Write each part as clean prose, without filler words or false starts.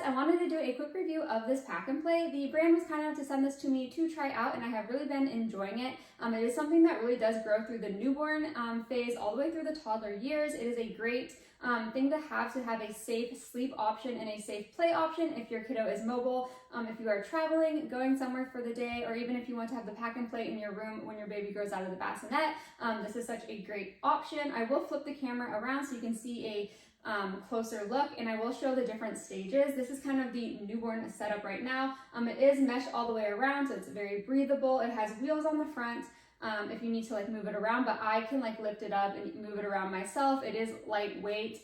I wanted to do a quick review of this pack and play. The brand was kind enough to send this to me to try out, and I have really been enjoying it. It is something that really does grow through the newborn phase all the way through the toddler years. It is a great thing to have a safe sleep option and a safe play option if your kiddo is mobile, if you are traveling, going somewhere for the day, or even if you want to have the pack and play in your room when your baby grows out of the bassinet. This is such a great option. I will flip the camera around so you can see a closer look, and I will show the different stages. This is kind of the newborn setup right now. It is mesh all the way around, so it's very breathable. It has wheels on the front if you need to move it around, but I can lift it up and move it around myself. It is lightweight.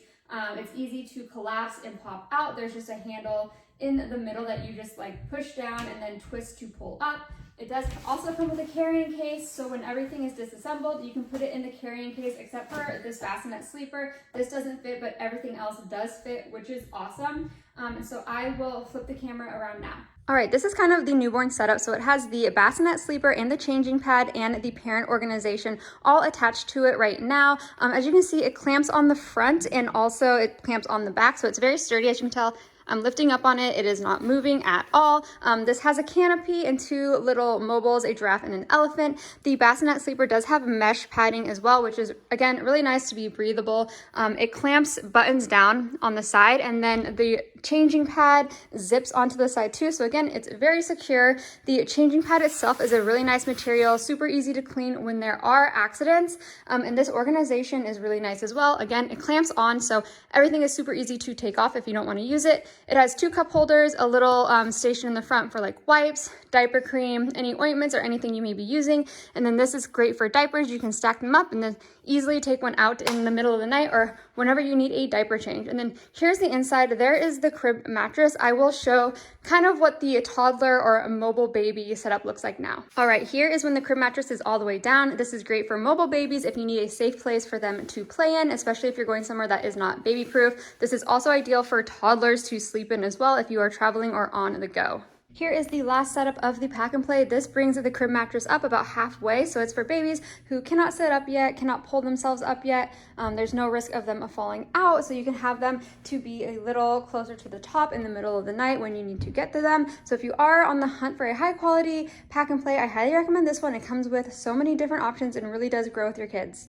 It's easy to collapse and pop out. There's just a handle in the middle that you just push down and then twist to pull up. It does also come with a carrying case, so when everything is disassembled, you can put it in the carrying case except for this bassinet sleeper. This doesn't fit, but everything else does fit, which is awesome. And so I will flip the camera around now. All right, this is kind of the newborn setup. So it has the bassinet sleeper and the changing pad and the parent organization all attached to it right now. As you can see, it clamps on the front and also it clamps on the back. So it's very sturdy, as you can tell. I'm lifting up on it. It is not moving at all. This has a canopy and two little mobiles, a giraffe and an elephant. The bassinet sleeper does have mesh padding as well, which is, again, really nice to be breathable. It clamps buttons down on the side, and then the changing pad zips onto the side too. So again, it's very secure. The changing pad itself is a really nice material, super easy to clean when there are accidents. And this organization is really nice as well. Again, it clamps on, so everything is super easy to take off if you don't want to use it. It has two cup holders, a little station in the front for wipes, diaper cream, any ointments or anything you may be using. And then this is great for diapers. You can stack them up and then easily take one out in the middle of the night or whenever you need a diaper change. And then here's the inside. There is the crib mattress. I will show kind of what the toddler or a mobile baby setup looks like now. All right, here is when the crib mattress is all the way down. This is great for mobile babies if you need a safe place for them to play in, especially if you're going somewhere that is not baby proof. This is also ideal for toddlers to sleep in as well if you are traveling or on the go. Here is the last setup of the pack and play. This brings the crib mattress up about halfway, so it's for babies who cannot sit up yet, cannot pull themselves up yet. There's no risk of them falling out, so you can have them to be a little closer to the top in the middle of the night when you need to get to them. So if you are on the hunt for a high quality pack and play, I highly recommend this one. It comes with so many different options and really does grow with your kids.